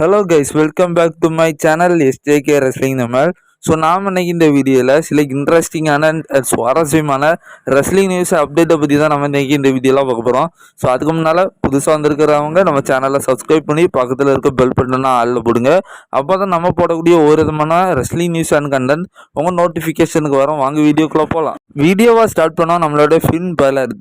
Hello guys, welcome back to my channel SJK wrestling நம்மள். So நாம் இன்னைக்கு இந்த வீடியோவில் சில இன்ட்ரெஸ்டிங்கான சுவாரஸ்யமான ரெஸ்லிங் நியூஸ் அப்டேட்டை பற்றி தான் நம்ம இன்னைக்கு இந்த வீடியோலாம் பார்க்க போகிறோம். ஸோ அதுக்கு முன்னால் புதுசாக வந்திருக்கிறவங்க நம்ம சேனலை சப்ஸ்கிரைப் பண்ணி பக்கத்தில் இருக்க பெல் பட்டனை ஆளில் போடுங்க. அப்போ தான் நம்ம போடக்கூடிய ஒரு விதமான ரெஸ்லிங் நியூஸ் அண்ட் கண்டென்ட் உங்கள் நோட்டிஃபிகேஷனுக்கு வரும். வாங்க வீடியோக்குள்ளே போகலாம். வீடியோவாக ஸ்டார்ட் பண்ணோம் நம்மளோட ஃபிலிம் பேலர்.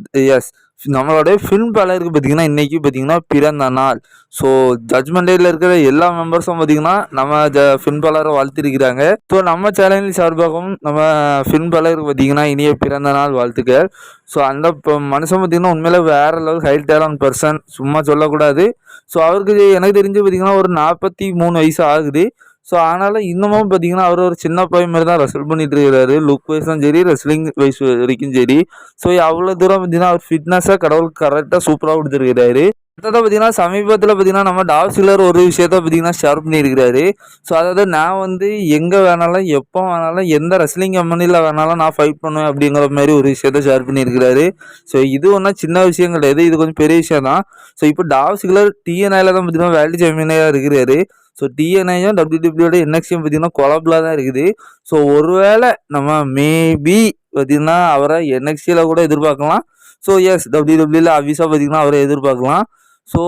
நம்மளுடைய ஃபிலிம் பேலருக்கு பார்த்தீங்கன்னா இன்றைக்கி பார்த்தீங்கன்னா பிறந்த நாள். ஸோ ஜட்மெண்ட் டேயில் இருக்கிற எல்லா மெம்பர்ஸும் பார்த்தீங்கன்னா நம்ம ஃபிலிம் பேலரை வாழ்த்திருக்கிறாங்க. ஸோ நம்ம சேனலில் சார்பாகவும் நம்ம ஃபிலிம் பேலருக்கு பார்த்தீங்கன்னா இனிய பிறந்த நாள் வாழ்த்துக்கள். ஸோ அந்த மனுஷன் பார்த்தீங்கன்னா உண்மையில வேற லெவல் ஹை டேலண்ட் பர்சன், சும்மா சொல்லக்கூடாது. ஸோ அவருக்கு எனக்கு தெரிஞ்சு பார்த்தீங்கன்னா ஒரு 43 வயசு ஆகுது. ஸோ ஆனாலும் இன்னமும் பார்த்தீங்கன்னா அவர் ஒரு சின்ன பையன் மாதிரி தான் ரெஸ்ல் பண்ணிட்டு இருக்கிறாரு. லுக் வைஸும் சரி, ரெஸ்லிங் வைஸ் வரைக்கும் சரி. ஸோ அவ்வளோ தூரம் பார்த்தீங்கன்னா அவர் ஃபிட்னஸாக கடவுள் கரெக்டாக சூப்பராக கொடுத்துருக்கிறாரு. அடுத்ததாக பார்த்தீங்கன்னா சமீபத்தில் பார்த்தீங்கன்னா நம்ம டால்ஃப் ஜிக்லர் ஒரு விஷயத்த பார்த்தீங்கன்னா ஷேர் பண்ணியிருக்கிறாரு. ஸோ அதாவது நான் வந்து எங்கே வேணாலும் எப்போ வேணாலும் எந்த ரெஸ்லிங் கம்பெனியில் வேணாலும் நான் ஃபைட் பண்ணுவேன் அப்படிங்கிற மாதிரி ஒரு விஷயத்த ஷேர் பண்ணியிருக்கிறாரு. ஸோ இது ஒன்றும் சின்ன விஷயம் கிடையாது, இது கொஞ்சம் பெரிய விஷயம் தான். ஸோ இப்போ டால்ஃப் ஜிக்லர் TNA தான் பார்த்தீங்கன்னா வேர்ல்டு சாம்பியனாக இருக்கிறாரு. ஸோ TNAயும் WWEயோட NXTயும் பார்த்தீங்கன்னா கொலாபில் தான் இருக்குது. ஸோ ஒருவேளை நம்ம மேபி பார்த்தீங்கன்னா அவரை NXTயில் கூட எதிர்பார்க்கலாம். ஸோ எஸ், WWEல ஆஃபீஸாக பார்த்தீங்கன்னா அவரை எதிர்பார்க்கலாம். ஸோ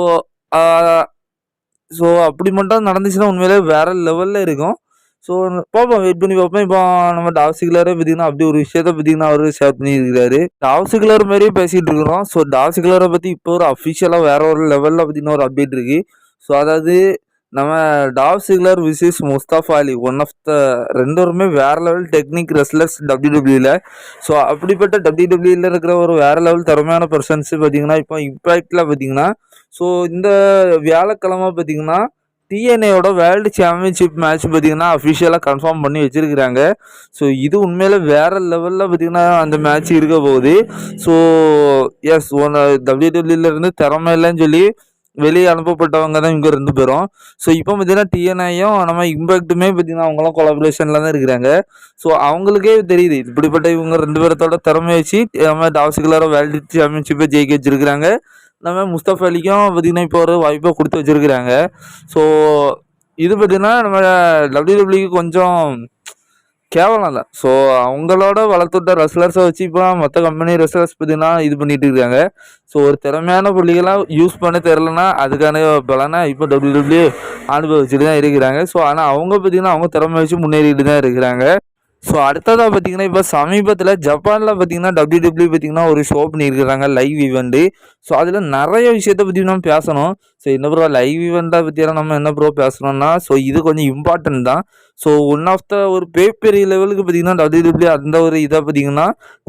ஸோ அப்படி மட்டும் நடந்துச்சுன்னா உண்மையிலே வேற லெவலில் இருக்கும். ஸோ பார்ப்போம், வெயிட் பண்ணி பார்ப்போம். இப்போ நம்ம டால்ஃப் ஜிக்லரே பார்த்தீங்கன்னா அப்படி ஒரு விஷயத்த பார்த்தீங்கன்னா அவர் ஷேர் பண்ணியிருக்கிறாரு. டால்ஃப் ஜிக்லர் மாதிரியே பேசிகிட்டு இருக்கிறோம். ஸோ டால்ஃப் ஜிக்லரை பற்றி இப்போ ஒரு அஃபிஷியலாக வேற ஒரு லெவலில் பார்த்தீங்கன்னா ஒரு அப்டேட் இருக்குது. ஸோ அதாவது நம்ம Dolph Ziggler versus Mustafa Ali, one of the ரெண்டுமே வேற லெவல் டெக்னிக் ரெஸ்லர்ஸ் WWEல. ஸோ அப்படிப்பட்ட WWEல இருக்கிற ஒரு வேற லெவல் திறமையான பர்சன்ஸ் பார்த்தீங்கன்னா இப்போ இம்பேக்டில் பார்த்தீங்கன்னா ஸோ இந்த வியாழக்கிழமை பார்த்தீங்கன்னா TNAயோட வேர்ல்டு சாம்பியன்ஷிப் மேட்ச் பார்த்தீங்கன்னா அஃபிஷியலாக கன்ஃபார்ம் பண்ணி வச்சுருக்கிறாங்க. ஸோ இது உண்மையில வேற லெவலில் பார்த்தீங்கன்னா அந்த மேட்ச் இருக்க போகுது. ஸோ எஸ், WWEலேருந்து திறமை இல்லைன்னு சொல்லி வெளியே அனுப்பப்பட்டவங்க தான் இவங்க 2 பேரும். ஸோ இப்போ பார்த்தீங்கன்னா TNAயும் நம்ம இம்பேக்ட்டுமே பார்த்தீங்கன்னா அவங்களாம் கொலாபரேஷனில் தான் இருக்கிறாங்க. ஸோ அவங்களுக்கே தெரியுது இப்படிப்பட்ட இவங்க 2 பேரத்தோட திறமை வச்சு நம்ம டால்ஃப் ஜிக்லரை வேர்ல்டு சாம்பியன்ஷிப்பை ஜெயிக்க வச்சிருக்கிறாங்க. நம்ம முஸ்தஃபா அலிக்கும் பார்த்தீங்கன்னா இப்போ ஒரு வாய்ப்பை கொடுத்து வச்சிருக்கிறாங்க. ஸோ இது பார்த்தீங்கன்னா நம்ம WWEக்கு கொஞ்சம் கேவலம் இல்லை. ஸோ அவங்களோட வளர்த்துட்ட ரெஸ்லர்ஸை வச்சு இப்போ மற்ற கம்பெனி ரெஸ்லர்ஸ் பார்த்தீங்கன்னா இது பண்ணிட்டு இருக்காங்க. ஸோ ஒரு திறமையான புள்ளிகளாக யூஸ் பண்ண தெரிலனா அதுக்கான பலனை இப்போ WWE அனுபவிச்சுட்டு தான் இருக்கிறாங்க. ஸோ ஆனால் அவங்க பார்த்தீங்கன்னா அவங்க திறமை வச்சு முன்னேறிட்டு தான் இருக்கிறாங்க. ஸோ அடுத்ததாக பார்த்தீங்கன்னா இப்போ சமீபத்தில் ஜப்பானில் பார்த்தீங்கன்னா WWE பார்த்தீங்கன்னா ஒரு ஷோ பண்ணியிருக்கிறாங்க, லைவ் ஈவெண்ட்டு. ஸோ அதில் நிறைய விஷயத்தை பற்றி நம்ம பேசணும். ஸோ என்ன ப்ரோ லைவ் ஈவெண்ட்டை பற்றியெல்லாம் நம்ம என்ன ப்ரோ பேசணும்னா, ஸோ இது கொஞ்சம் இம்பார்ட்டன்ட் தான். ஸோ ஒன் ஆஃப் த ஒரு பெரிய லெவலுக்கு பார்த்தீங்கன்னா WWE அந்த ஒரு இதை பார்த்தீங்கன்னா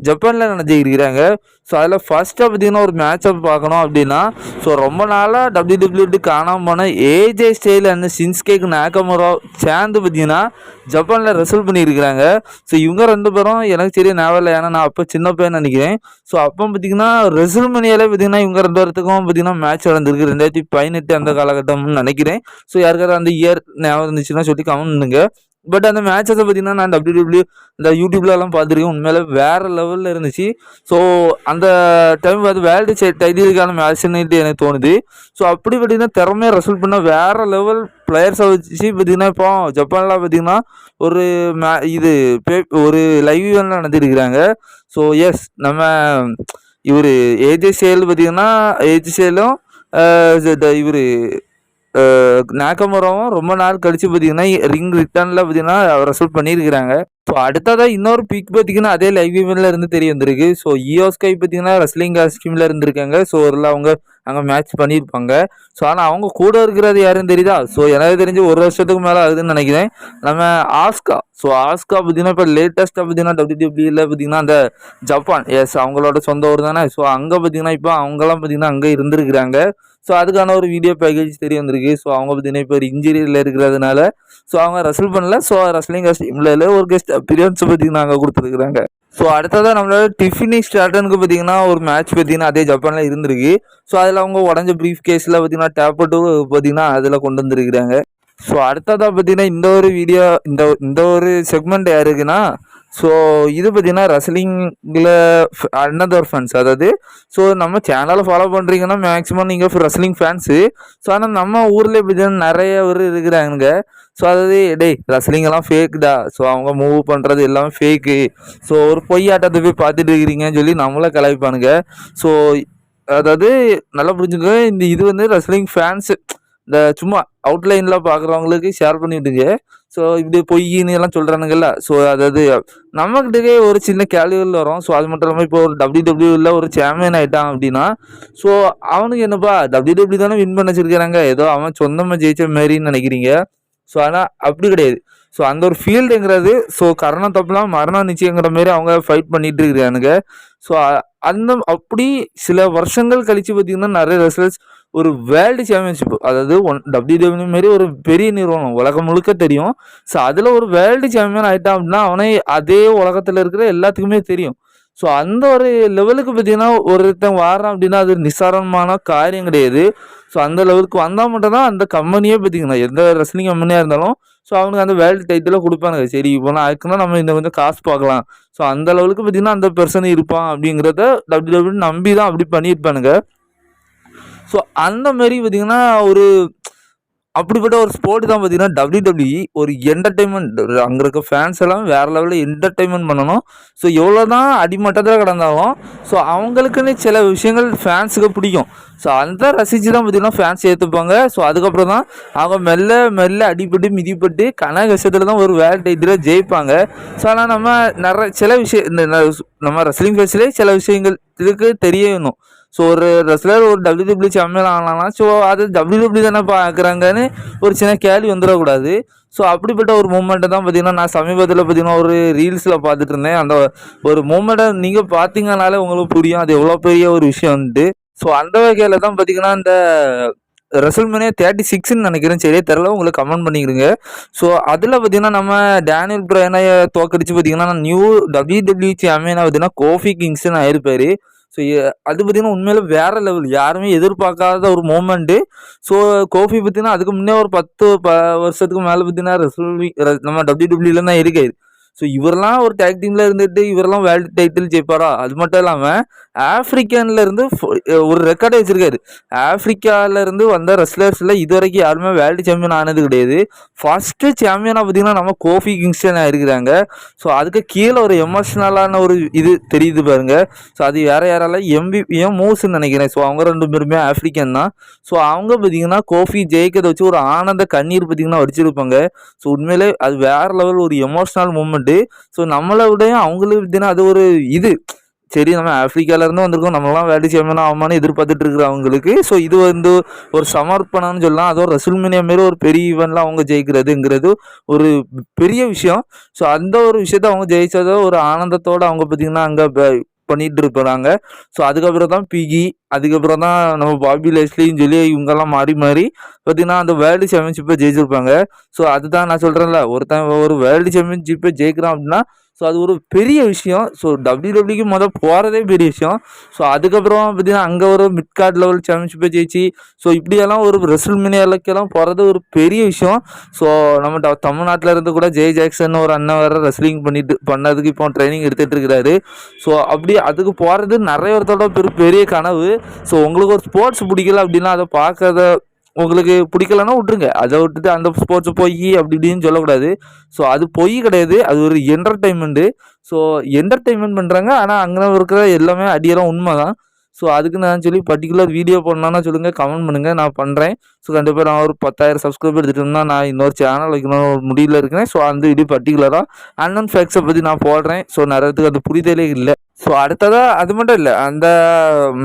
ஜப்பானில் நடத்திருக்கிறாங்க. ஸோ அதில் ஃபர்ஸ்ட்டாக பார்த்தீங்கன்னா ஒரு மேட்சப் பார்க்கணும் அப்படின்னா, ஸோ ரொம்ப நாளாக WWE காணாமல் போன AJ ஸ்டைல் அண்ட் ஷின்சுகே நாகமோரா சேர்ந்து பார்த்தீங்கன்னா ஜப்பானில் ரெசல் பண்ணியிருக்கிறாங்க. ஸோ இவங்க 2 பேரும் எனக்கு சரியா ஞாபகம் இல்லை, ஏன்னா நான் அப்போ சின்ன பையன் நினைக்கிறேன். ஸோ அப்போ பார்த்தீங்கன்னா ரெசல்மனியாலே பார்த்தீங்கன்னா இவங்க 2 பேர்த்துக்கும் பார்த்தீங்கன்னா மேட்ச் நடந்திருக்கு 2018 அந்த காலகட்டம்னு நினைக்கிறேன். ஸோ யாருக்காவது அந்த இயர் ஞாபகம் இருந்துச்சுன்னா சொல்லி கமெண்ட் பண்ணுங்க. பட் அந்த மேட்சஸை பார்த்தீங்கன்னா நான் WWE இந்த யூடியூப்லலாம் பார்த்துருக்கேன், உண்மையில வேறு லெவலில் இருந்துச்சு. ஸோ அந்த டைம் அது வேர்ல்டு டைட்டிலுக்கான மேட்ச்னு எனக்கு தோணுது. ஸோ அப்படி பார்த்தீங்கன்னா திறமையாக ரெசல்ட் பண்ண வேறு லெவல் பிளேயர்ஸை வச்சு பார்த்தீங்கன்னா இப்போ ஜப்பானில் பார்த்தீங்கன்னா ஒரு இது ஒரு லைவ் ஈவெண்ட்லாம் நடத்திருக்கிறாங்க. ஸோ எஸ், நம்ம இவர் AJ ஸ்டைல் பார்த்தீங்கன்னா AJ ஸ்டைலும் இவர் நாகமோராவும் ரொம்ப நாள் கழிச்சு பார்த்தீங்கன்னா ரிங் ரிட்டர்னில் பார்த்தீங்கன்னா ரெசல்ட் பண்ணியிருக்கிறாங்க. ஸோ அடுத்ததாக இன்னொரு பிக் பார்த்தீங்கன்னா அதே லைவ் ஈவெண்ட்ல இருந்து தெரிய வந்திருக்கு. ஸோ இயோஸ்கை பார்த்தீங்கன்னா ரெஸ்லிங் காஸ்டியூமில் இருந்திருக்காங்க. ஸோ ஒரு அவங்க அங்கே மேட்ச் பண்ணியிருப்பாங்க. ஸோ ஆனால் அவங்க கூட இருக்கிறது யாருன்னு தெரியுதா? ஸோ எனக்கு தெரிஞ்சு 1 வருஷத்துக்கு மேலே ஆகுதுன்னு நினைக்கிறேன், நம்ம ஆஸ்கா. ஸோ ஆஸ்கா பார்த்தீங்கன்னா இப்போ லேட்டஸ்ட்டாக பார்த்தீங்கன்னா WWEல பார்த்தீங்கன்னா அந்த ஜப்பான், எஸ் அவங்களோட சொந்த ஊர் தானே. ஸோ அங்கே பார்த்தீங்கன்னா இப்போ அவங்கெல்லாம் பார்த்தீங்கன்னா அங்கே இருந்திருக்கிறாங்க. ஸோ அதுக்கான ஒரு வீடியோ பேக்கேஜ் தெரிய வந்திருக்கு. ஸோ அவங்க பார்த்தீங்கன்னா இப்போ ஒரு இன்ஜுரியில் இருக்கிறதுனால ஸோ அவங்க ரெசல் பண்ணல. ஸோ ரெஸ்லிங் காஸ்டியூமில் ஒரு கெஸ்ட் அப்பியரன்ஸ் பார்த்தீங்கன்னா அங்கே கொடுத்துருக்குறாங்க. ஸோ அடுத்ததான் நம்மளோட டிஃபினி ஸ்டார்டனுக்கு பார்த்தீங்கன்னா ஒரு மேட்ச் பார்த்தீங்கன்னா அதே ஜப்பானில் இருந்திருக்கு. ஸோ அதில் அவங்க உடஞ்ச ப்ரீஃப் கேஸில் பார்த்தீங்கன்னா டேப்பட்டு பார்த்தீங்கன்னா அதில் கொண்டு வந்துருக்கிறாங்க. ஸோ அடுத்ததாக பார்த்தீங்கன்னா இந்த ஒரு வீடியோ இந்த ஒரு செக்மெண்ட் யாருக்குன்னா, ஸோ இது பார்த்தீங்கன்னா ரெஸ்லிங்கில் அனதர் ஃபேன்ஸ், அதாவது ஸோ நம்ம சேனலை ஃபாலோ பண்ணுறீங்கன்னா மேக்ஸிமம் நீங்கள் ரெஸ்லிங் ஃபேன்ஸு. ஸோ ஆனால் நம்ம ஊரில் பார்த்தீங்கன்னா நிறைய பேர் இருக்கிறாங்க. ஸோ அதாவது டேய் ரெஸ்லிங்கெல்லாம் ஃபேக்குடா, ஸோ அவங்க மூவ் பண்ணுறது எல்லாமே ஃபேக்கு, ஸோ ஒரு பொய் ஆட்டத்தை போய் பார்த்துட்டு இருக்கிறீங்கன்னு சொல்லி நம்மளை கலாய்ப்பானுங்க. ஸோ அதாவது நல்லா புரிஞ்சுங்க, இது வந்து ரெஸ்லிங் ஃபேன்ஸு இந்த சும்மா அவுட்லைனில் பார்க்குறவங்களுக்கு ஷேர் பண்ணிவிட்டுங்க. ஸோ இப்படி பொய்ன்னு எல்லாம் சொல்கிறானுங்கல்ல. ஸோ அதாவது நம்மக்கிட்டே ஒரு சின்ன கேள்விகள் வரும். ஸோ அது மட்டும் இல்லாமல் இப்போ ஒரு WWE ஒரு சாம்பியன் ஆகிட்டான் அப்படின்னா, ஸோ அவனுக்கு என்னப்பா WWE தானே வின் பண்ண வச்சிருக்கிறாங்க, ஏதோ அவன் சொந்தமாக ஜெயிச்ச மாரின்னு நினைக்கிறீங்க. ஸோ ஆனால் அப்படி கிடையாது. ஸோ அந்த ஒரு ஃபீல்டுங்கிறது ஸோ கரணம் தப்பலாம் மரணம் நிச்சயங்கிற மாரி அவங்க ஃபைட் பண்ணிட்டு இருக்கிறானுங்க. ஸோ அந்த அப்படி சில வருஷங்கள் கழித்து பார்த்திங்கன்னா நிறைய ரெஸ்லர்ஸ் ஒரு வேர்ல்டு சாம்பியன்ஷிப், அதாவது WWE மாரி ஒரு பெரிய நிறுவனம் உலகம் முழுக்க தெரியும். ஸோ அதில் ஒரு வேர்ல்டு சாம்பியன் ஆகிட்டான் அப்படின்னா அவனே அதே உலகத்தில் இருக்கிற எல்லாத்துக்குமே தெரியும். ஸோ அந்த ஒரு லெவலுக்கு பார்த்தீங்கன்னா ஒருத்தன் வாரான் அப்படின்னா அது நிசாரமான காரியம் கிடையாது. ஸோ அந்த லெவலுக்கு வந்தால் மட்டும்தான் அந்த கம்பெனியே பார்த்தீங்கன்னா எந்த ரெஸ்லிங் கம்பெனியாக இருந்தாலும் ஸோ அவனுக்கு அந்த வேர்ல்டு டைட்டில் கொடுப்பானுங்க. சரி இப்போலாம் அதுக்குன்னா நம்ம இந்த கொஞ்சம் காசு பார்க்கலாம். ஸோ அந்த லெவலுக்கு பார்த்தீங்கன்னா அந்த பெர்சன் இருப்பான் அப்படிங்கிறத WWE நம்பி தான் அப்படி பண்ணியிருப்பானுங்க. ஸோ அந்த மாரி பார்த்தீங்கன்னா ஒரு அப்படிப்பட்ட ஒரு ஸ்போர்ட் தான் பார்த்தீங்கன்னா WWE ஒரு என்டர்டெயின்மெண்ட். அங்கே இருக்க ஃபேன்ஸ் எல்லாம் வேறு லெவலில் என்டர்டெயின்மெண்ட் பண்ணணும். ஸோ எவ்வளோ தான் அடிமட்டத்தில் கிடந்தாலும் ஸோ அவங்களுக்குன்னு சில விஷயங்கள் ஃபேன்ஸுக்கு பிடிக்கும். ஸோ அந்த ரசித்து தான் பார்த்தீங்கன்னா ஃபேன்ஸ் ஏற்றுப்பாங்க. ஸோ அதுக்கப்புறம் தான் அவங்க மெல்ல மெல்ல அடிபட்டு மிதிப்பட்டு கஷ்டத்தில் தான் ஒரு வேர்ல்டு டைட்டில் ஜெயிப்பாங்க. ஸோ ஆனால் நம்ம நிறைய சில விஷயம் இந்த நம்ம ரெஸ்லிங் ஃபேஸ்லேயே சில விஷயங்கள் இதுக்கு தெரியணும். ஸோ ஒரு ரெஸ்லர் ஒரு WWE சாம்பியன் ஆகலாம்னா ஸோ அது WWE தானே பார்க்குறாங்கன்னு ஒரு சின்ன கேள்வி வந்துடக்கூடாது. ஸோ அப்படிப்பட்ட ஒரு மூமெண்ட்டை தான் பார்த்திங்கன்னா நான் சமீபத்தில் பார்த்திங்கன்னா ஒரு ரீல்ஸில் பார்த்துட்டு இருந்தேன். அந்த ஒரு மூமெண்ட்டை நீங்கள் பார்த்தீங்கனாலே உங்களுக்கு புரியும் அது எவ்வளோ பெரிய ஒரு விஷயம் வந்துட்டு. ஸோ அந்த வகையில் தான் பார்த்திங்கன்னா இந்த ரெசல்மேனியா 36ன்னு நினைக்கிறேன், சரியே தெரில, உங்களுக்கு கமெண்ட் பண்ணிக்கிறீங்க. ஸோ அதில் பார்த்திங்கன்னா நம்ம டேனியல் பிரையனை தோக்கடிச்சு பார்த்திங்கன்னா நியூ WWE சாம்பியனாக பார்த்திங்கன்னா கோஃபி கிங்ஸ்டன் ஆயிருப்பார். ஸோ அது பார்த்திங்கன்னா உண்மையில வேறு லெவல், யாருமே எதிர்பார்க்காத ஒரு மூமெண்ட்டு. ஸோ கோஃபி பார்த்திங்கன்னா அதுக்கு முன்னே ஒரு 10 வருஷத்துக்கு மேலே பார்த்திங்கன்னா நம்ம WWE தான் இருக்காரு. ஸோ இவரெல்லாம் ஒரு டேக் டீமில் இருந்துட்டு இவரெல்லாம் வேர்ல்டு டைட்டில் ஜெயிப்பாரா? அது மட்டும் இல்லாமல் ஆஃப்ரிக்கன்லேருந்து ஒரு ரெக்கார்டை வச்சுருக்காரு. ஆஃப்ரிக்காவிலேருந்து வந்த ரெஸ்லர்ஸில் இது வரைக்கும் யாருமே வேர்ல்டு சாம்பியன் ஆனது கிடையாது. ஃபஸ்ட்டு சாம்பியனாக பார்த்திங்கன்னா நம்ம கோஃபி கிங்ஸ்டனாக இருக்கிறாங்க. ஸோ அதுக்கு கீழே ஒரு எமோஷ்னலான ஒரு இது தெரியுது பாருங்கள். ஸோ அது வேறு யாரால MVP மூஸ்ன்னு நினைக்கிறேன். ஸோ அவங்க 2 பேருமே ஆஃப்ரிக்கன் தான். ஸோ அவங்க பார்த்திங்கன்னா கோஃபி ஜெயிக்கிறத வச்சு ஒரு ஆனந்த கண்ணீர் பார்த்திங்கன்னா வடிச்சிருப்பாங்க. ஸோ உண்மையிலே அது வேறு லெவல் ஒரு எமோஷ்னல் மூமெண்ட்டு. ஸோ நம்மளை விடையும் அவங்களுக்கு பார்த்திங்கன்னா அது ஒரு இது சரி நம்ம ஆஃப்ரிக்காவிலேருந்து வந்திருக்கோம், நம்மளாம் வேர்ல்டு சாம்பியன் ஆகுமான்னு எதிர்பார்த்துட்டு இருக்கிறவங்களுக்கு ஸோ இது வந்து ஒரு சமர்ப்பணம்னு சொல்லலாம். அதுவும் ரெசல்மேனியா மாரி ஒரு பெரிய ஈவெண்ட்டில் அவங்க ஜெயிக்கிறதுங்கிறது ஒரு பெரிய விஷயம். ஸோ அந்த ஒரு விஷயத்த அவங்க ஜெயிச்சதோ ஒரு ஆனந்தத்தோடு அவங்க பார்த்திங்கன்னா அங்கே பண்ணிகிட்டு இருக்கிறாங்க. ஸோ அதுக்கப்புறம் தான் பிகி, அதுக்கப்புறம் தான் நம்ம பாபி லேஸ்லின்னு சொல்லி இவங்கெல்லாம் மாறி மாறி பார்த்திங்கன்னா அந்த வேர்ல்டு சாம்பியன்ஷிப்பை ஜெயிச்சிருப்பாங்க. ஸோ அதுதான் நான் சொல்கிறேன்ல, ஒருத்தன் ஒரு வேர்ல்டு சாம்பியன்ஷிப்பை ஜெயிக்கிறான் அப்படின்னா ஸோ அது ஒரு பெரிய விஷயம். ஸோ WWEக்கு போகிறதே பெரிய விஷயம். ஸோ அதுக்கப்புறம் பார்த்திங்கன்னா அங்கே ஒரு மிட் கார்ட் லெவல் சாம்பியன்ஷிப்பை ஜெயிச்சு ஸோ இப்படியெல்லாம் ஒரு ரெசல்மேனியாக்கெல்லாம் போகிறது ஒரு பெரிய விஷயம். ஸோ நம்ம தமிழ்நாட்டில் இருந்து கூட ஜெய் ஜாக்சன் ஒரு அண்ணன் வேறு ரெஸ்லிங் பண்ணதுக்கு இப்போ ட்ரைனிங் எடுத்துகிட்டு இருக்கிறாரு. ஸோ அப்படி அதுக்கு போகிறது நிறைய ஒருத்தோட பெரிய கனவு. ஸோ உங்களுக்கு ஒரு ஸ்போர்ட்ஸ் பிடிக்கல அப்படின்னா அதை பார்க்கறத உங்களுக்கு பிடிக்கலன்னா விட்ருங்க, அதை விட்டுட்டு அந்த ஸ்போர்ட்ஸை போய் அப்படி இப்படின்னு சொல்லக்கூடாது. ஸோ அது பொய் கிடையாது, அது ஒரு என்டர்டைன்மெண்ட்டு. ஸோ என்டர்டைன்மெண்ட் பண்ணுறாங்க, ஆனால் அங்கே இருக்கிற எல்லாமே அடியெல்லாம் உண்மை தான். ஸோ அதுக்கு நான் சொல்லி பர்டிகுலர் வீடியோ பண்ணலான்னா சொல்லுங்கள், கமெண்ட் பண்ணுங்கள், நான் பண்ணுறேன். ஸோ கண்டிப்பாக நான் ஒரு 10,000 சப்ஸ்கிரைபர் எடுத்துகிட்டு இருந்தால் நான் இன்னொரு சேனல் வைக்கணும் ஒரு முடிவில் இருக்கிறேன். ஸோ அந்த வீடியோ பர்டிகுலராக அன்னன் ஃபேக்ட்ஸை பற்றி நான் போடுறேன். ஸோ நிறையத்துக்கு அது புரிதலே இல்லை. ஸோ அடுத்ததாக அது மட்டும் இல்லை, அந்த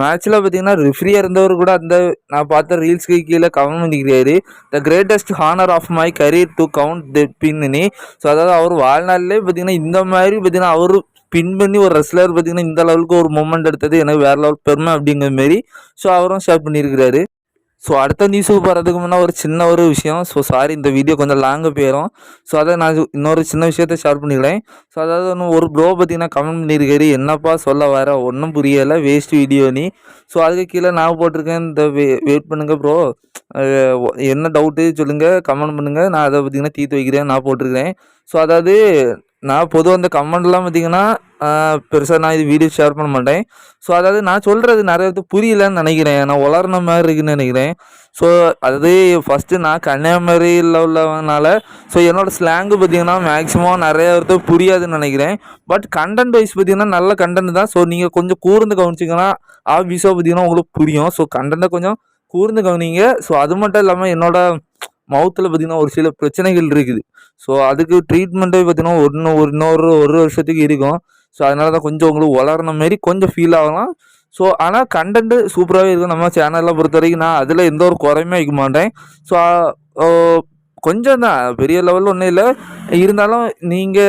மேட்ச்சில் பார்த்தீங்கன்னா ரெஃப்ரியாக இருந்தவர் கூட அந்த நான் பார்த்த ரீல்ஸ்க்கு கீழே கமெண்ட் பண்ணிக்கிறாரு, the greatest honour of my career to count the pin. So அதாவது அவர் வாழ்நாளிலே பார்த்தீங்கன்னா இந்த மாதிரி பார்த்தீங்கன்னா அவர் பின் பண்ணி ஒரு ரெஸ்லர் பார்த்திங்கன்னா இந்த லெவலுக்கு ஒரு மூமெண்ட் எடுத்தது எனக்கு வேறு லெவல் பெருமை அப்படிங்கிற மாரி ஸோ அவரும் ஷேர் பண்ணியிருக்கிறாரு. ஸோ அடுத்த நியூஸுக்கு போகிறதுக்கு முன்னே ஒரு சின்ன ஒரு விஷயம். ஸோ சாரி, இந்த வீடியோ கொஞ்சம் லாங்காக போயிடும். ஸோ அதை நான் இன்னொரு சின்ன விஷயத்த ஷேர் பண்ணிக்கிறேன். ஸோ அதாவது ஒரு ப்ரோ பார்த்திங்கன்னா கமெண்ட் பண்ணியிருக்காரு, என்னப்பா சொல்ல வர ஒன்றும் புரியலை, வேஸ்ட் வீடியோ நீ. ஸோ அதுக்கு கீழே நான் போட்டிருக்கேன், இந்த வெயிட் பண்ணுங்கள் ப்ரோ, என்ன டவுட்டு சொல்லுங்கள், கமெண்ட் பண்ணுங்கள், நான் அதை பார்த்திங்கன்னா தீர்த்து வைக்கிறேன் நான் போட்டிருக்கிறேன். ஸோ அதாவது நான் பொதுவா இந்த கமெண்ட்லாம் பார்த்தீங்கன்னா, பெருசா நான் இது வீடியோ ஷேர் பண்ண மாட்டேன். ஸோ அதாவது நான் சொல்றது நெறைய பேத்துக்கு புரியலன்னு நெனைக்கிறேன். நான் ஒளர்ன மாரி இருக்குன்னு நெனைக்கிறேன். ஸோ அதாவது ஃபர்ஸ்ட்டு நான் கன்னியாகுமரியில உள்ளவனால, ஸோ என்னோட ஸ்லாங்கு பார்த்தீங்கன்னா, மேக்ஸிமம் நெறைய பேத்துக்கு புரியாதுன்னு நெனைக்கிறேன். பட் கன்டென்ட் வைஸ் பார்த்தீங்கன்னா, நல்ல கன்டென்ட் தான். ஸோ நீங்க கொஞ்சம் கூர்ந்து கவனிச்சீங்கன்னா, ஆப்வியஸா பார்த்தீங்கன்னா உங்களுக்கு புரியும். ஸோ கன்டென்ட்ட கொஞ்சம் கூர்ந்து கவனிங்க. ஸோ அது மட்டும் இல்லாம என்னோட மவுத்துல பார்த்தீங்கன்னா, ஒரு சில பிரச்சனைகள் இருக்குது. ஸோ அதுக்கு ட்ரீட்மெண்ட்டே பார்த்தீங்கன்னா, ஒரு வருஷத்துக்கு இருக்கும். ஸோ அதனால தான் கொஞ்சம் உங்களுக்கு வளர்ன மாரி கொஞ்சம் ஃபீல் ஆகலாம். ஸோ ஆனா கன்டென்ட் சூப்பராவே இருக்கும். நம்ம சேனல பொறுத்தவரைக்கும் நான் அதில எந்த ஒரு குறையுமே வைக்க மாட்டேன். ஸோ ஓ கொஞ்சம் தான் பெரிய லெவல்ல ஒண்ணும் இல்ல. இருந்தாலும் நீங்க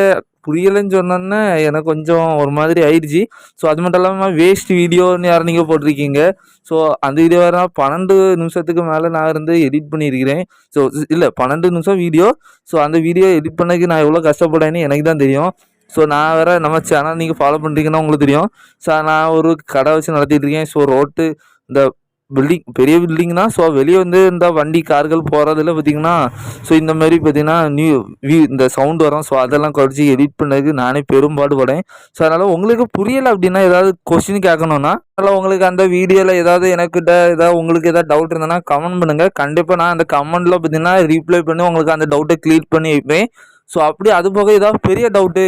புரியலன்னு சொன்னோனே எனக்கு கொஞ்சம் ஒரு மாதிரி ஆயிடுச்சு. ஸோ அது மட்டும் இல்லாம வேஸ்ட் வீடியோன்னு யாரோ நீங்க போட்டிருக்கீங்க. ஸோ அந்த வீடியோ வேற 12 நிமிஷத்துக்கு மேல நான் இருந்து எடிட் பண்ணியிருக்கிறேன். ஸோ இல்ல 12 நிமிஷம் வீடியோ. ஸோ அந்த வீடியோ எடிட் பண்ணதுக்கு நான் எவ்வளோ கஷ்டப்பட்டேன்னு எனக்கு தான் தெரியும். ஸோ நான் வேற நம்ம சேனல் நீங்க ஃபாலோ பண்றீங்கன்னா உங்களுக்கு தெரியும். ஸோ நான் ஒரு கடை வச்சு நடத்திட்டு இருக்கேன். ஸோ ரோட்டு இந்த பில்டிங் பெரிய பில்டிங் தான். ஸோ வெளியே வந்து இந்த வண்டி கார்கள் போகிறதுல பார்த்தீங்கன்னா, ஸோ இந்த மாதிரி பார்த்தீங்கன்னா இந்த சவுண்ட் வரும். ஸோ அதெல்லாம் குறைச்சி எடிட் பண்ணதுக்கு நானே பெரும்பாடுபடேன். ஸோ அதனால் உங்களுக்கு புரியலை அப்படின்னா ஏதாவது கொஸ்டின் கேட்கணுன்னா, அதனால் உங்களுக்கு அந்த வீடியோவில் ஏதாவது எனக்கிட்ட ஏதாவது உங்களுக்கு ஏதாவது டவுட் இருந்ததுன்னா கமெண்ட் பண்ணுங்கள். கண்டிப்பாக நான் அந்த கமெண்டில் பார்த்தீங்கன்னா ரீப்ளை பண்ணி உங்களுக்கு அந்த டவுட்டை கிளியர் பண்ணி வைப்பேன். ஸோ அப்படி அது போக ஏதாவது பெரிய டவுட்டு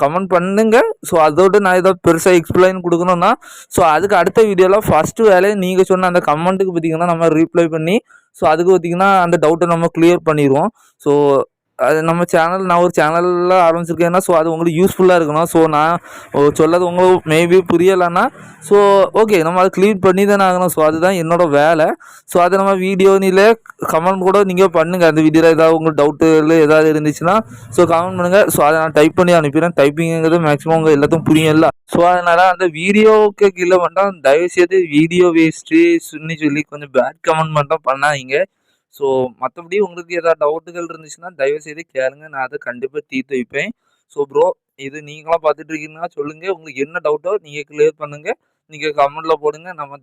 கமெண்ட் பண்ணுங்க. ஸோ அதோட நான் ஏதாவது பெருசாக எக்ஸ்பிளைன் கொடுக்கணும்னா, ஸோ அதுக்கு அடுத்த வீடியோவில் ஃபஸ்ட்டு வேலையை நீங்கள் சொன்ன அந்த கமெண்ட்டுக்கு பார்த்தீங்கன்னா நம்ம ரீப்ளை பண்ணி, ஸோ அதுக்கு பார்த்தீங்கன்னா அந்த டவுட்டை நம்ம கிளியர் பண்ணிடுவோம். ஸோ அது நம்ம சேனல் நான் ஒரு சேனலில் ஆரம்பிச்சிருக்கேன்னா, ஸோ அது உங்களுக்கு யூஸ்ஃபுல்லாக இருக்கணும். ஸோ நான் சொல்லது உங்களுக்கு மேபி புரியலைன்னா, ஸோ ஓகே நம்ம அதை கிளியர் பண்ணி தானே ஆகணும். ஸோ அதுதான் என்னோட வேலை. ஸோ அதை நம்ம வீடியோனில் கமெண்ட் கூட நீங்கள் பண்ணுங்கள். அந்த வீடியோவில் ஏதாவது உங்களுக்கு டவுட்டுகள் ஏதாவது இருந்துச்சுன்னா, ஸோ கமெண்ட் பண்ணுங்கள். ஸோ அதை நான் டைப் பண்ணி அனுப்பிடுறேன். டைப்பிங்கிறது மேக்ஸிமம் உங்கள் எல்லாத்துக்கும் புரியும்ல. ஸோ அதனால் அந்த வீடியோவுக்கு கீழே மட்டும் தயவுசெய்து வீடியோ வேஸ்ட்டு சொல்லி கொஞ்சம் பேட் கமெண்ட் மட்டும் பண்ணாதீங்க. ஸோ மற்றபடி உங்களுக்கு ஏதாவது டவுட்டுகள் இருந்துச்சுன்னா தயவுசெய்து கேளுங்க. நான் அதை கண்டிப்பாக தீர்த்து வைப்பேன். ஸோ ப்ரோ இது நீங்களாம் பார்த்துட்டு இருக்கீங்கன்னா சொல்லுங்கள். உங்களுக்கு என்ன டவுட்டோ நீங்கள் கிளியர் பண்ணுங்கள். நீங்கள் கமெண்ட்டில் போடுங்க. நம்ம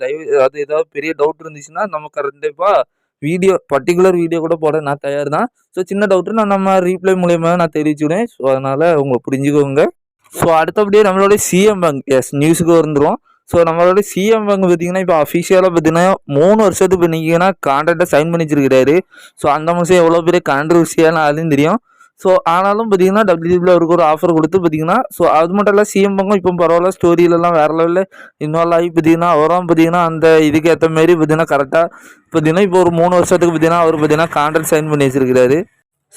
அது ஏதாவது பெரிய டவுட் இருந்துச்சுன்னா நம்ம கண்டிப்பாக பர்டிகுலர் வீடியோ கூட போட நான் தயார் தான். ஸோ சின்ன டவுட்டு நம்ம ரீப்ளை மூலியமாக நான் தெரிவிச்சுடுவேன். ஸோ அதனால் உங்களை புரிஞ்சுக்கோங்க. ஸோ அடுத்தபடியே நம்மளோட சிஎம் பேங்க் நியூஸுக்கு வந்துடும். ஸோ நம்மளோட சிஎம் பேங்க் பார்த்தீங்கன்னா இப்போ அஃபிஷியலாக பார்த்தீங்கன்னா 3 வருஷத்துக்கு பண்ணிங்கன்னா கான்ட்ராக்டை சைன் பண்ணி வச்சிருக்கிறாரு. ஸோ அந்த மனுஷன் எவ்வளோ பெரிய கான்ட்ரவர்சியான ஆளுன்னு தெரியும். ஸோ ஆனாலும் பார்த்தீங்கன்னா டபிள்யூடபிள்யூ அவருக்கு ஒரு ஆஃபர் கொடுத்து பார்த்தீங்கன்னா, ஸோ அது மட்டும் இல்லை சிஎம் பேங்கும் இப்போ பரவாயில்ல ஸ்டோரியிலலாம் வேறு லெவலில் இன்வால்வ் ஆகி பார்த்தீங்கன்னா அவரும் பார்த்தீங்கன்னா அந்த இதுக்கு ஏற்ற மாரி பார்த்தீங்கன்னா கரெக்டாக பார்த்தீங்கன்னா இப்போ ஒரு 3 வருஷத்துக்கு பார்த்தீங்கன்னா அவர் பார்த்தீங்கன்னா கான்ட்ராக்ட் சைன் பண்ணி வச்சிருக்கிறாரு.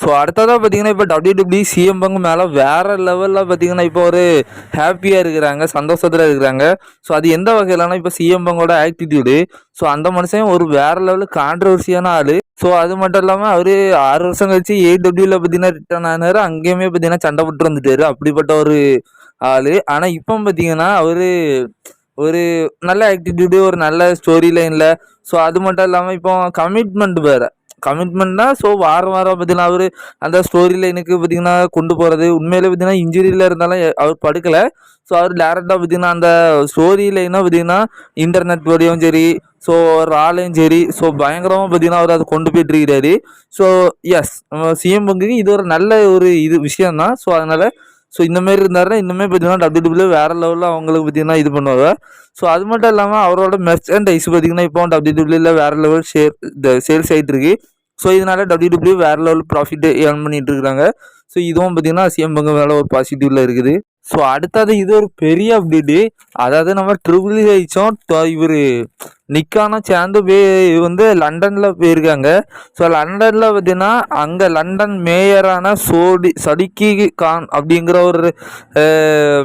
ஸோ அடுத்ததாக பார்த்தீங்கன்னா இப்போ டபிள்யூடபிள்யூ சிஎம் பங்கு மேலே வேறு லெவலில் பார்த்தீங்கன்னா இப்போ ஒரு ஹாப்பியாக இருக்கிறாங்க, சந்தோஷத்தில் இருக்கிறாங்க. ஸோ அது எந்த வகையிலனா இப்போ சிஎம் பங்கோட ஆட்டிடியூடு. ஸோ அந்த மனுஷன் ஒரு வேறு லெவலில் கான்ட்ரவர்சியான ஆள். ஸோ அது மட்டும் இல்லாமல் அவர் 6 வருஷம் கழிச்சு ஏடபிள்யூவில் பார்த்தீங்கன்னா ரிட்டர்ன் ஆனார். அங்கேயுமே பார்த்தீங்கன்னா சண்டை போட்டு வந்துட்டார். அப்படிப்பட்ட ஒரு ஆள். ஆனால் இப்போ பார்த்தீங்கன்னா அவர் ஒரு நல்ல ஆட்டிடியூடு, ஒரு நல்ல ஸ்டோரி லைனில். ஸோ அது மட்டும் இல்லாமல் இப்போ கமிட்மெண்ட் வேறு. கமிட்மெண்ட்னா ஸோ வாரம் பார்த்தீங்கன்னா அவர் அந்த ஸ்டோரி லைனுக்கு பார்த்தீங்கன்னா கொண்டு போகிறது. உண்மையிலே பார்த்தீங்கன்னா இன்ஜுரியில் இருந்தாலும் அவர் படுக்கலை. ஸோ அவர் டேரெக்டாக பார்த்தீங்கன்னா அந்த ஸ்டோரி லைனாக பார்த்தீங்கன்னா இன்டர்நெட் வழியும் சரி, ஸோ ராலையும் சரி, ஸோ பயங்கரமாக பார்த்தீங்கன்னா அவர் அதை கொண்டு போயிட்டு இருக்கிறாரு. ஸோ எஸ் நம்ம சிஎம் பங்குக்கு இது ஒரு நல்ல ஒரு விஷயம்தான். ஸோ அதனால் ஸோ இந்தமாரி இருந்தாருன்னா இன்னுமே பார்த்தீங்கன்னா டபிள்யூடபிள்யூ வேறு லெவலில் அவங்களுக்கு பார்த்தீங்கன்னா இது பண்ணுவாங்க. ஸோ அது மட்டும் இல்லாமல் அவரோட மெர்ச்சன்டைஸ் பார்த்தீங்கன்னா இப்போ டபிள்யூடபிள்யூவில் வேறு லெவல் சேல்ஸ் ஆகிட்டு இருக்கு. ஸோ இதனால் டபிள்யூடபிள்யூ வேறு லெவல் ப்ராஃபிட் ஏர்ன் பண்ணிட்டு இருக்காங்க. ஸோ இதுவும் பார்த்தீங்கன்னா சிஎம் பங்கு மேலே ஒரு பாசிட்டிவில் இருக்குது. ஸோ அடுத்தது இது ஒரு பெரிய அப்டேட்டு. அதாவது நம்ம ட்ரிபிள் ஹெச்சும் இவர் நிக்கானும் சேர்ந்து வந்து லண்டனில் போயிருக்காங்க. ஸோ லண்டனில் பார்த்தீங்கன்னா அங்கே லண்டன் மேயரான சடிக்கி கான் அப்படிங்கிற ஒரு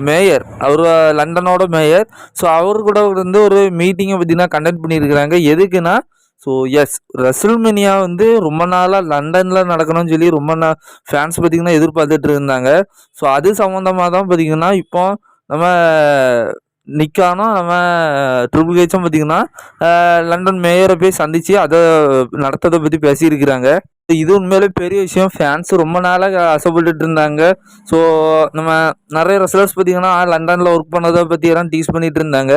மேயர், அவர் லண்டனோட மேயர். ஸோ அவரு கூட வந்து ஒரு மீட்டிங்கை பார்த்தீங்கன்னா கண்டக்ட் பண்ணியிருக்கிறாங்க. எதுக்குன்னா ஸோ எஸ் ரெசல்மேனியா வந்து ரொம்ப நாளாக லண்டனில் நடக்கணும்னு சொல்லி ரொம்ப ஃபேன்ஸ் பார்த்திங்கன்னா எதிர்பார்த்துட்டு இருந்தாங்க. ஸோ அது சம்மந்தமாக தான் பார்த்திங்கன்னா இப்போ நம்ம நிக்கானும் நம்ம ட்ரிபிள் ஹெச்சும் பார்த்திங்கன்னா லண்டன் மேயரை போய் சந்தித்து அதை நடத்ததை பற்றி பேசியிருக்கிறாங்க. இது உண்மையிலே பெரிய விஷயம். ஃபேன்ஸ் ரொம்ப நாளா ஆசைப்பட்டுட்டு இருந்தாங்க. ஸோ நம்ம நெறைய ரெஸ்லர்ஸ் பார்த்தீங்கன்னா, லண்டன்ல ஒர்க் பண்ணத பத்தியெல்லாம் டீஸ் பண்ணிட்டு இருந்தாங்க.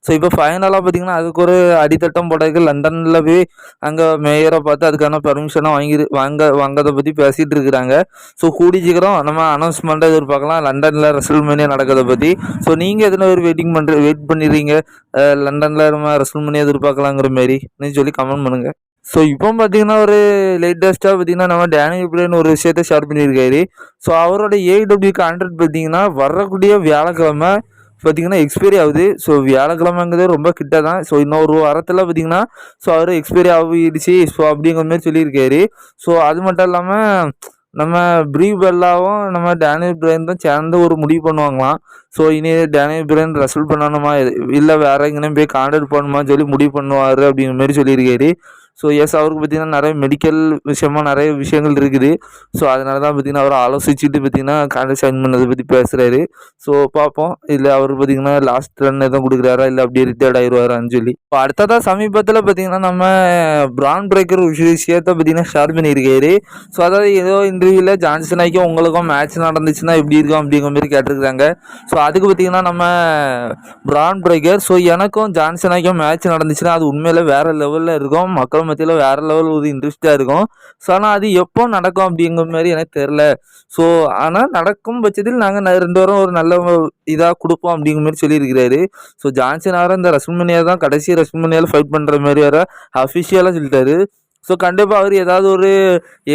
ஸோ இப்போ ஃபைனலா பார்த்தீங்கன்னா, அதுக்கு ஒரு அடித்தட்டம் போட்டதுக்கு லண்டன்ல போய் அங்க மேயர பார்த்து அதுக்கான பெர்மிஷன வாங்கத பத்தி பேசிட்டு இருக்கிறாங்க. ஸோ கூடிய சீக்கிரம் நம்ம அனௌன்ஸ்மெண்ட்ட எதிர்பார்க்கலாம் லண்டன்ல ரெஸ்ல்மேனியா நடக்கிறத பத்தி. ஸோ நீங்க எத்தன பேர் வெயிட் பண்ணிடுறீங்க? லண்டன்ல நம்ம ரெஸ்ல்மேனியா எதிர்பார்க்கலாங்கிற மாரின்னு சொல்லி கமெண்ட் பண்ணுங்க. ஸோ இப்போ பார்த்தீங்கன்னா, ஒரு லேட்டஸ்ட்டா பார்த்தீங்கன்னா, நம்ம டேனியல் பிரையன் ஒரு விஷயத்த ஷேர் பண்ணியிருக்காரு. ஸோ அவரோட ஏஇடபிள்யூ கான்ட்ராக்ட் பார்த்தீங்கன்னா, வரக்கூடிய வியாழக்கிழமை பார்த்தீங்கன்னா எக்ஸ்பைரி ஆகுது. ஸோ வியாழக்கிழமைங்கிறது ரொம்ப கிட்ட தான். ஸோ இன்னும் ஒரு வாரத்தில் பார்த்தீங்கன்னா, ஸோ அவர் எக்ஸ்பைரி ஆகிடுச்சு. ஸோ அப்படிங்கிற மாதிரி சொல்லியிருக்காரு. ஸோ அது மட்டும் இல்லாமல் நம்ம ப்ரீ பெல்லாவும் நம்ம டேனியல் பிரையன் தான் சேர்ந்து ஒரு முடிவு பண்ணுவாங்களாம். ஸோ இனி டேனியல் பிரையன் ரெசல்ட் பண்ணணுமா இல்லை வேற எங்கேயும் போய் கான்டாக்ட் பண்ணணுமான்னு சொல்லி முடிவு பண்ணுவார் அப்படிங்கிற மாதிரி சொல்லியிருக்காரு. ஸோ அவருக்கு பார்த்தீங்கன்னா நிறைய மெடிக்கல் விஷயமா நிறைய விஷயங்கள் இருக்குது. ஸோ அதனால தான் பார்த்தீங்கன்னா அவர் ஆலோசிச்சுட்டு பார்த்தீங்கன்னா கான்ட்ராக்ட் சைன் பண்ணதை பற்றி பேசுகிறாரு. ஸோ பார்ப்போம் இல்லை அவர் பார்த்தீங்கன்னா லாஸ்ட் ரன் எதுவும் கொடுக்குறாரா இல்லை அப்படியே ரிட்டையர்ட் ஆயிடுவாரான்னு சொல்லி. இப்போ அடுத்ததாக சமீபத்தில் பார்த்தீங்கன்னா நம்ம பிரான் பிரேக்கர் விஷயத்தை பார்த்தீங்கன்னா ஷேர் பண்ணியிருக்காரு. ஸோ அதாவது ஏதோ இன்டர்வியூவில் ஜான்சனாக்கும் உங்களுக்கும் மேட்ச் நடந்துச்சுன்னா எப்படி இருக்கும் அப்படிங்கிற மாதிரி கேட்டிருக்காங்க. ஸோ அதுக்கு பார்த்தீங்கன்னா நம்ம பிரான் பிரேக்கர் ஸோ எனக்கும் ஜான்சனாக்கும் மேட்ச் நடந்துச்சுன்னா அது உண்மையில வேறு லெவலில் இருக்கும். மக்கள் மத்தியில் வேறு லெவல் ஒரு இன்ட்ரெஸ்ட்டாக இருக்கும். ஸோ ஆனால் அது எப்போ நடக்கும் அப்படிங்கிற மாதிரி எனக்கு தெரில. ஸோ ஆனால் நடக்கும் பட்சத்தில் நாங்கள் 2 பேரும் ஒரு நல்ல இதாக கொடுப்போம் அப்படிங்கிற மாதிரி சொல்லியிருக்கிறாரு. ஸோ ஜான்சன் ஆகிற இந்த ரெஸ்ல்மேனியா தான் கடைசி ரெஸ்ல்மேனியாவில் ஃபைட் பண்ணுற மாதிரி வேறு அஃபிஷியலாக சொல்லிட்டாரு. ஸோ கண்டிப்பாக அவர் ஏதாவது ஒரு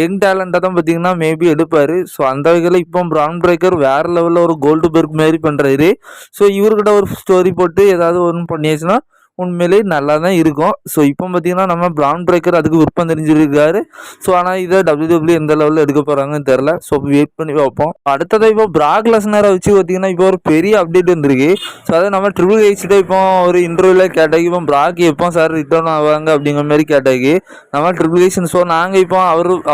யங் டேலண்ட்டாக தான் பார்த்தீங்கன்னா மேபி எடுப்பார். ஸோ அந்த வகையில் இப்போ பிரான் பிரேக்கர் வேறு லெவலில் ஒரு கோல்டு பெர்க் மாரி பண்ணுறாரு. ஸோ இவர்கிட்ட ஒரு ஸ்டோரி போட்டு ஏதாவது ஒன்று பண்ணியாச்சுன்னா உண்மையிலே நல்லா தான் இருக்கும். ஸோ இப்போ பார்த்தீங்கன்னா நம்ம பிரான் பிரேக்கர் அதுக்கு விருப்பம் தெரிஞ்சிருக்காரு. ஸோ ஆனால் இதை WWE எந்த லெவலில் எடுக்க போகிறாங்கன்னு தெரில. ஸோ வெயிட் பண்ணி பார்ப்போம். அடுத்ததாக இப்போ பிராக் லெஸ்னரை வச்சு பார்த்தீங்கன்னா இப்போ ஒரு பெரிய அப்டேட் வந்திருக்கு. ஸோ அதை நம்ம ட்ரிபிள் ஹெச்கிட்ட இப்போ ஒரு இன்டர்வியூவில் கேட்டாக்கி இப்போ பிராக் எப்போ சார் ரிட்டர்ன் ஆவாங்க அப்படிங்கிற மாதிரி கேட்டாக்கி நம்ம ட்ரிபிள் ஹெச் ஸோ நாங்கள் இப்போ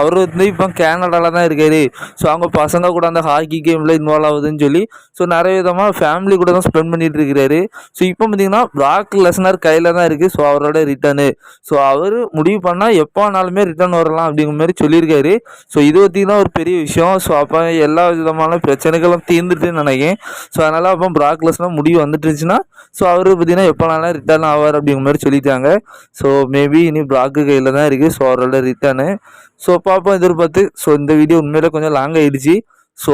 அவர் வந்து இப்போ கேனடாவில் தான் இருக்காரு. ஸோ அவங்க பசங்க கூட அந்த ஹாக்கி கேமில் இன்வால்வ் ஆகுதுன்னு சொல்லி ஸோ நிறைய விதமாக ஃபேமிலி கூட தான் ஸ்பெண்ட் பண்ணிட்டு இருக்கிறாரு. ஸோ இப்போ பார்த்தீங்கன்னா பிராக் லெஸ்னர் கையில் தான் இருக்குது. ஸோ அவரோட ரிட்டர்னு ஸோ அவர் முடிவு பண்ணால் எப்போனாலுமே ரிட்டர்ன் வரலாம் அப்படிங்கிற மாதிரி சொல்லியிருக்காரு. ஸோ இது பார்த்தீங்கன்னா ஒரு பெரிய விஷயம். ஸோ அப்போ எல்லா விதமான பிரச்சனைகளும் தீர்ந்துட்டுன்னு நினைக்கிறேன். ஸோ அதனால் அப்போ பிராக் லெஸ்னர் முடிவு வந்துட்டுருச்சுன்னா ஸோ அவர் பார்த்தீங்கன்னா எப்போனாலும் ரிட்டர்ன் ஆவார் அப்படிங்கிற மாதிரி சொல்லிட்டாங்க. ஸோ மேபி இனி பிராக்கு கையில் தான் இருக்குது. ஸோ அவரோட ரிட்டர்னு ஸோ பார்ப்போம் எதிர்பார்த்து. ஸோ இந்த வீடியோ உண்மையிலே கொஞ்சம் லாங் ஆகிடுச்சு. ஸோ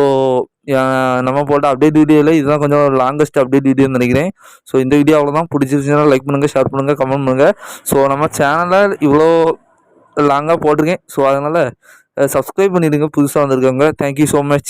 நம்ம போட்ட அப்டேட் வீடியோவில் இதுதான் கொஞ்சம் லாங்கஸ்ட் அப்டேட் வீடியோன்னு நினைக்கிறேன். ஸோ இந்த வீடியோ அவ்வளோதான். பிடிச்சிருச்சுன்னா லைக் பண்ணுங்கள், ஷேர் பண்ணுங்கள், கமெண்ட் பண்ணுங்கள். ஸோ நம்ம சேனலில் இவ்வளோ லாங்காக போட்டிருக்கேன். ஸோ அதனால் சப்ஸ்கிரைப் பண்ணிவிடுங்க புதுசாக வந்திருக்கவங்க. Thank you so much.